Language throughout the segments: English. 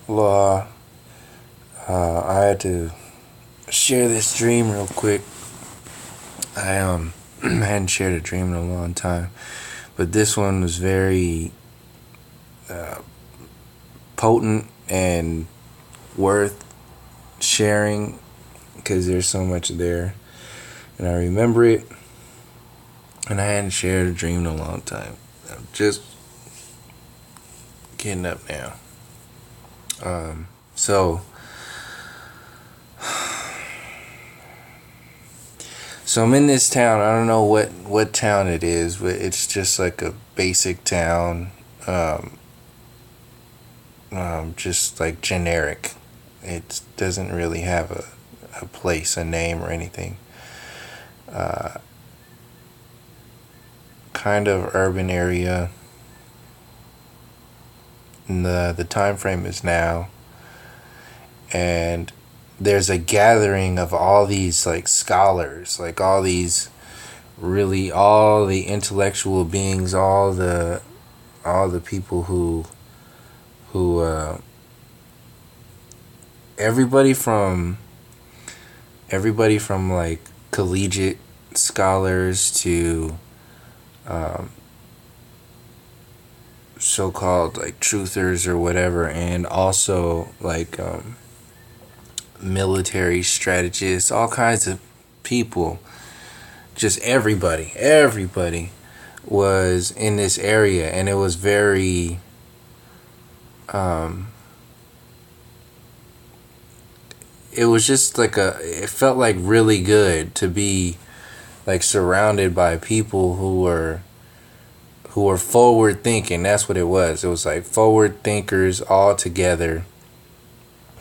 Law. I had to share this dream real quick. I hadn't shared a dream in a long time, but this one was very potent and worth sharing because there's so much there, and I remember it. And I hadn't shared a dream in a long time. I'm just getting up now. So I'm in this town. I don't know what town it is, but it's just like a basic town. Just like generic. It doesn't really have a place, a name, or anything. Kind of urban area. And the time frame is now, and there's a gathering of all these like scholars, like all the intellectual beings, all the people who everybody from like collegiate scholars to so-called like truthers or whatever, and also like military strategists, all kinds of people. Just everybody was in this area, and it was very it was just like it felt like really good to be like surrounded by people who were forward thinking. That's what it was. It was like forward thinkers all together,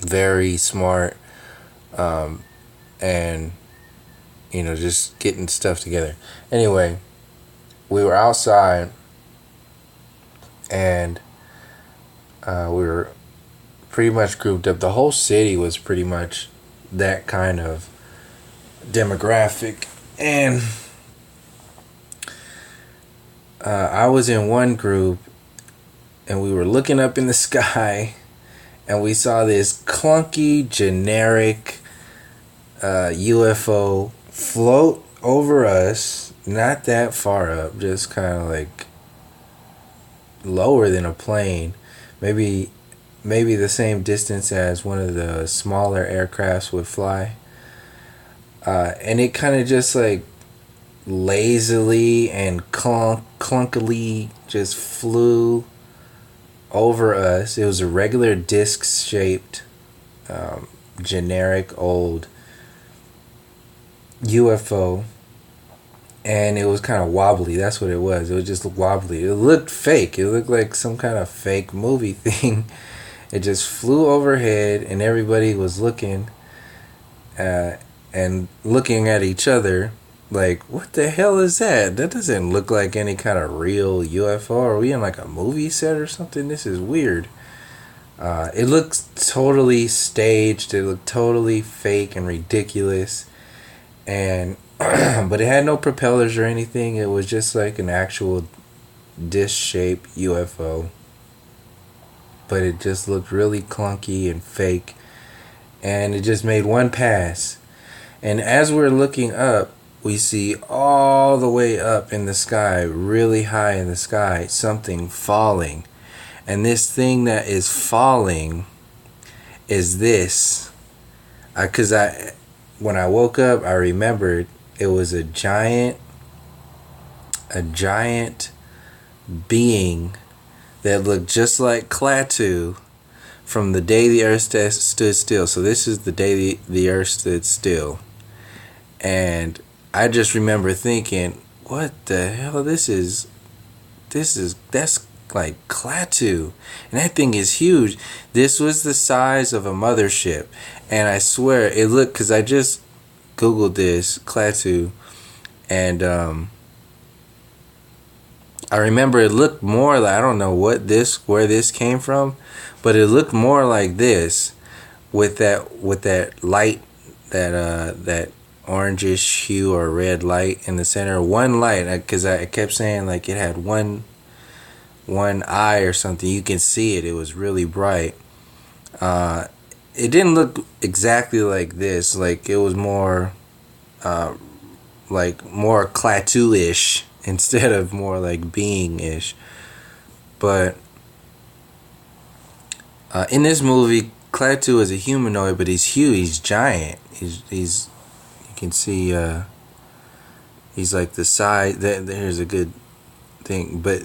very smart, and just getting stuff together. Anyway, we were outside, and we were pretty much grouped up. The whole city was pretty much that kind of demographic, and I was in one group, and we were looking up in the sky, and we saw this clunky, generic UFO float over us, not that far up, just kind of like lower than a plane, maybe the same distance as one of the smaller aircrafts would fly, and it kind of just like lazily and clunkily just flew over us. It was a regular disc shaped generic old UFO, and it was kind of wobbly. That's what it was. It was just wobbly. It looked fake. It looked like some kind of fake movie thing. It just flew overhead, and everybody was looking and looking at each other like, what the hell is that? That doesn't look like any kind of real UFO. Are we in like a movie set or something? This is weird. It looks totally staged. It looked totally fake and ridiculous. And but it had no propellers or anything. It was just like an actual disc-shaped UFO. But it just looked really clunky and fake. And it just made one pass. And as we're looking up, we see all the way up in the sky, really high in the sky, something falling. And this thing that is falling is this. Because when I woke up, I remembered it was a giant being that looked just like Klaatu from the day the earth stood still. So this is the day the earth stood still. And I just remember thinking, what the hell? That's like Klaatu. And that thing is huge. This was the size of a mothership. And I swear, it looked, because I just Googled this, Klaatu, and I remember it looked more like, I don't know where this came from, but it looked more like this, with that light, that orangish hue or red light in the center. One light, because I kept saying like it had one eye or something. You can see it. It was really bright. It didn't look exactly like this. Like it was more more Klaatu-ish instead of more like being-ish. But in this movie, Klaatu is a humanoid, but he's huge. He's giant. He's you can see he's like the size. There's a good thing, but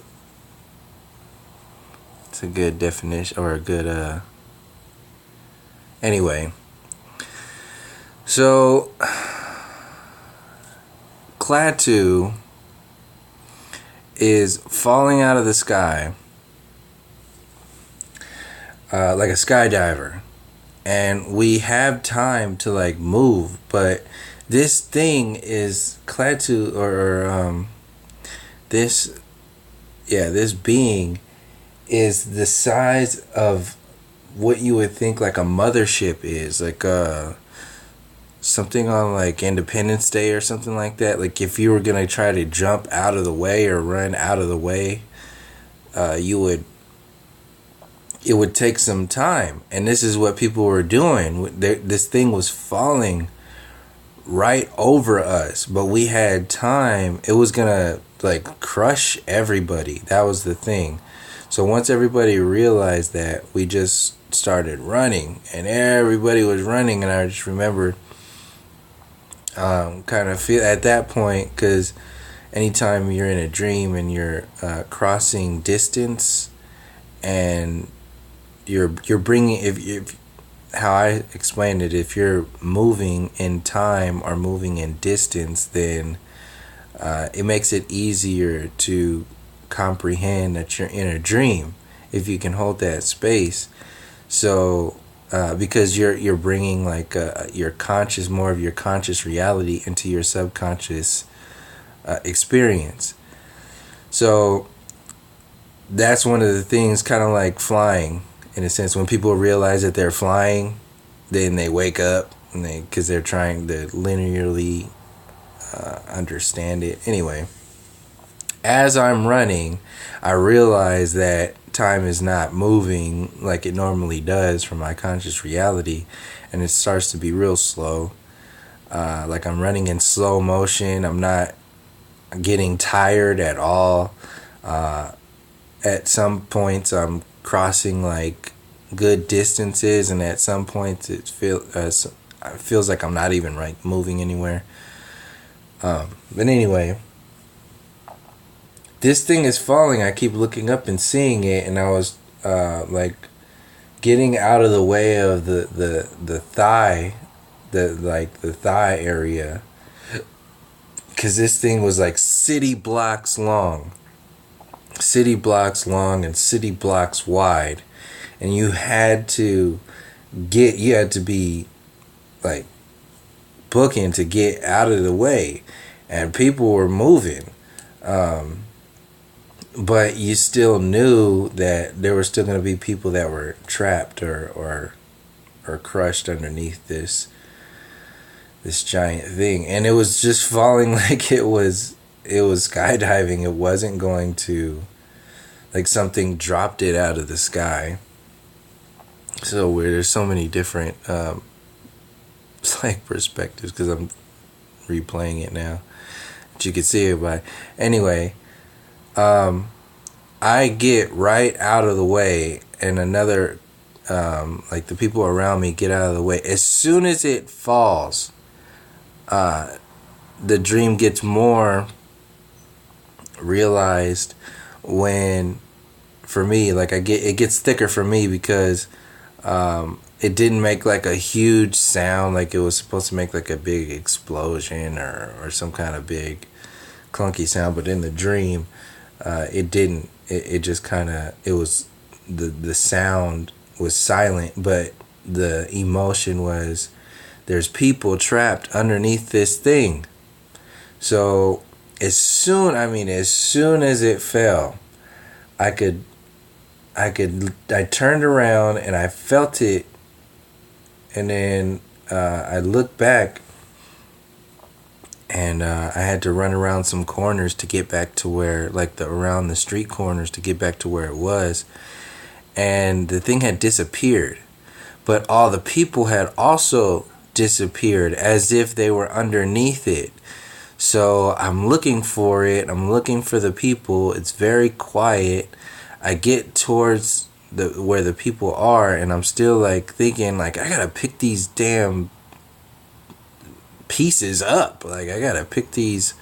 it's a good definition or a good anyway. So Klaatu is falling out of the sky like a skydiver, and we have time to like move, but this thing is Klaatu or this this being is the size of what you would think like a mothership is, like something on like Independence Day or something like that. Like if you were gonna try to jump out of the way or run out of the way, it would take some time. And this is what people were doing. This thing was falling right over us, but we had time. It was gonna like crush everybody. That was the thing. So once everybody realized that, we just started running, and everybody was running. And I just remember kind of feel at that point, because anytime you're in a dream and you're crossing distance, and you're bringing, if how I explained it, if you're moving in time or moving in distance, then it makes it easier to comprehend that you're in a dream if you can hold that space. So because you're bringing like your conscious, more of your conscious reality into your subconscious experience. So that's one of the things, kind of like flying in a sense. When people realize that they're flying, then they wake up, and because they're trying to linearly understand it. Anyway, as I'm running, I realize that time is not moving like it normally does from my conscious reality, and it starts to be real slow. Like I'm running in slow motion. I'm not getting tired at all. At some points, I'm crossing like good distances, and at some points it feels like I'm not even like moving anywhere. But anyway, this thing is falling. I keep looking up and seeing it, and I was like getting out of the way of the thigh, the thigh area, because this thing was like city blocks long and city blocks wide, and you had to be like booking to get out of the way, and people were moving, but you still knew that there were still going to be people that were trapped or crushed underneath this giant thing. And it was just falling like it was skydiving. It wasn't going to, like something dropped it out of the sky. So weird. There's so many different like perspectives, because I'm replaying it now, but you can see it. By anyway, I get right out of the way, and another like the people around me get out of the way. As soon as it falls, the dream gets more realized when, for me, like it gets thicker for me, because it didn't make like a huge sound like it was supposed to make, like a big explosion or some kind of big clunky sound. But in the dream, it didn't. It just kind of, it was, the sound was silent, but the emotion was, there's people trapped underneath this thing. So as soon as it fell, I turned around and I felt it, and then I looked back, and I had to run around some corners to get back to where, like around the street corners to get back to where it was, and the thing had disappeared. but all the people had also disappeared as if they were underneath it. So I'm looking for it. I'm looking for the people. It's very quiet. I get towards where the people are, and I'm still like thinking like I gotta pick these damn pieces up. Like I gotta pick these,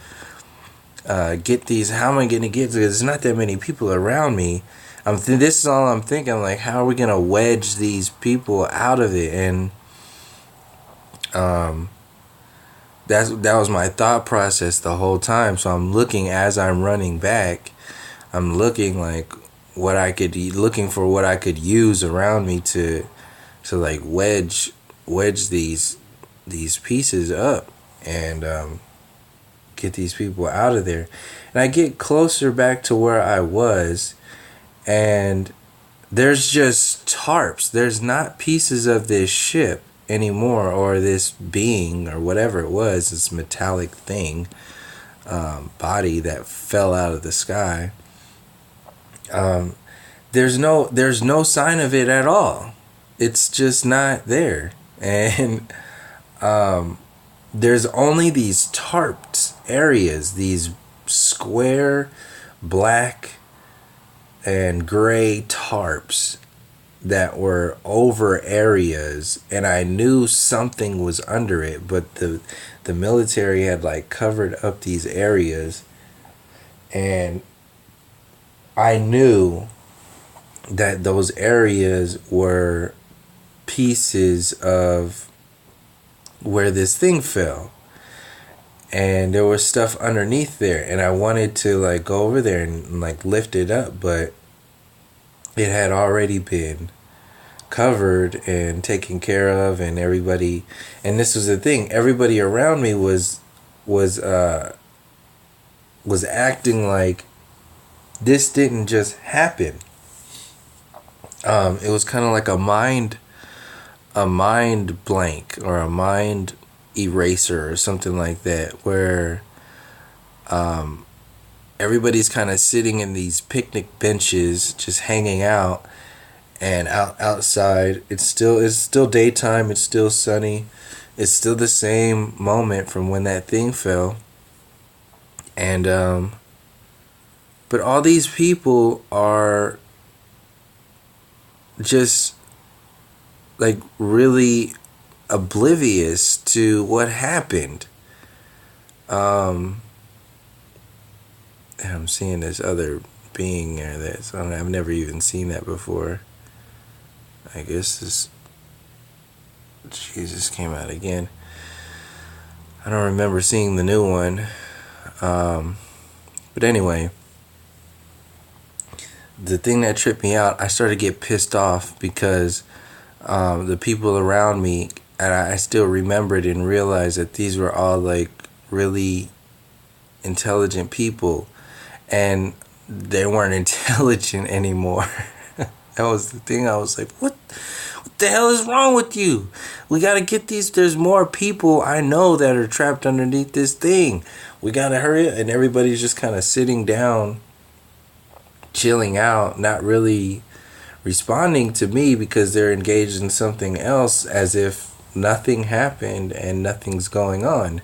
get these. How am I gonna get? Because there's not that many people around me. This is all I'm thinking. Like, how are we gonna wedge these people out of it? And that was my thought process the whole time. So I'm looking as I'm running back. I'm looking like looking for what I could use around me to like wedge these pieces up and get these people out of there. And I get closer back to where I was, and there's just tarps. There's not pieces of this ship anymore, or this being, or whatever it was, this metallic thing, body that fell out of the sky. There's no sign of it at all. It's just not there. And there's only these tarped areas, these square black and gray tarps that were over areas, and I knew something was under it, but the military had like covered up these areas, and I knew that those areas were pieces of where this thing fell, and there was stuff underneath there, and I wanted to like go over there and like lift it up, but it had already been covered and taken care of, and everybody, and this was the thing, everybody around me was acting like this didn't just happen. It was kind of like a mind blank, or a mind eraser, or something like that, where everybody's kind of sitting in these picnic benches, just hanging out, and outside it's still daytime, it's still sunny, it's still the same moment from when that thing fell, and but all these people are just like really oblivious to what happened. And I'm seeing this other being there I've never even seen that before. I guess this Jesus came out again. I don't remember seeing the new one. But anyway, the thing that tripped me out, I started to get pissed off because the people around me, and I still remembered and realized that these were all like really intelligent people, and they weren't intelligent anymore. That was the thing. I was like, what the hell is wrong with you? We gotta get these. There's more people I know that are trapped underneath this thing. We gotta hurry up. And everybody's just kind of sitting down, chilling out, not really responding to me because they're engaged in something else, as if nothing happened and nothing's going on.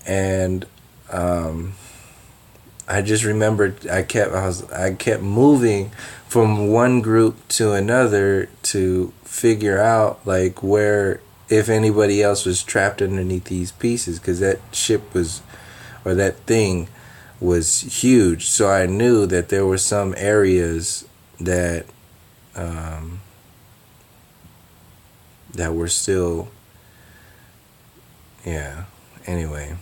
And I just remembered I kept moving from one group to another to figure out like where, if anybody else was trapped underneath these pieces, because that ship was, or that thing was huge. So I knew that there were some areas that that were still, yeah, anyway,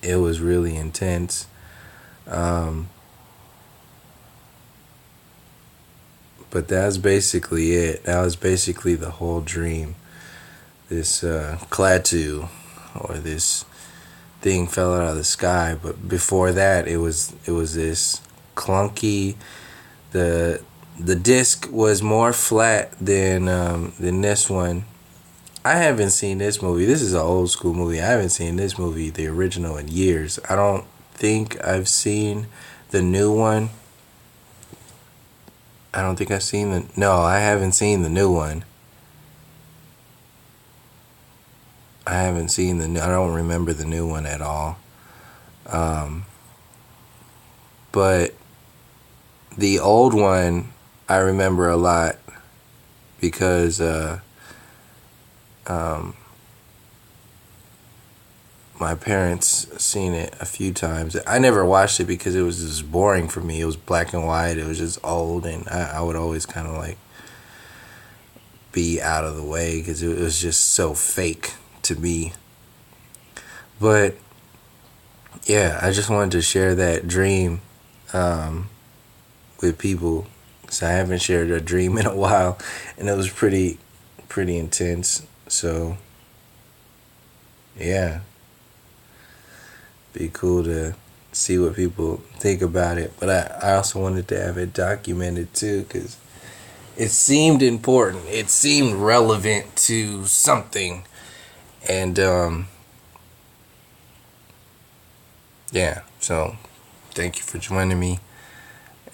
it was really intense. But that's basically it. That was basically the whole dream. This Klaatu, or this thing, fell out of the sky. But before that, it was this clunky. The disc was more flat than this one. I haven't seen this movie. This is an old school movie. I haven't seen this movie, the original, in years. I don't think I've seen the new one. I don't think I've seen the. No, I haven't seen the new one. I haven't seen the new. I don't remember the new one at all. But the old one I remember a lot because my parents seen it a few times. I never watched it because it was just boring for me. It was black and white. It was just old, and I would always kind of like be out of the way because it was just so fake to me. But yeah, I just wanted to share that dream with people. So I haven't shared a dream in a while, and it was pretty intense. So yeah, be cool to see what people think about it. But I also wanted to have it documented too, because it seemed important. It seemed relevant to something. And yeah, so thank you for joining me.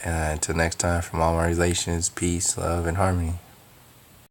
Until next time, from all my relations, peace, love, and harmony.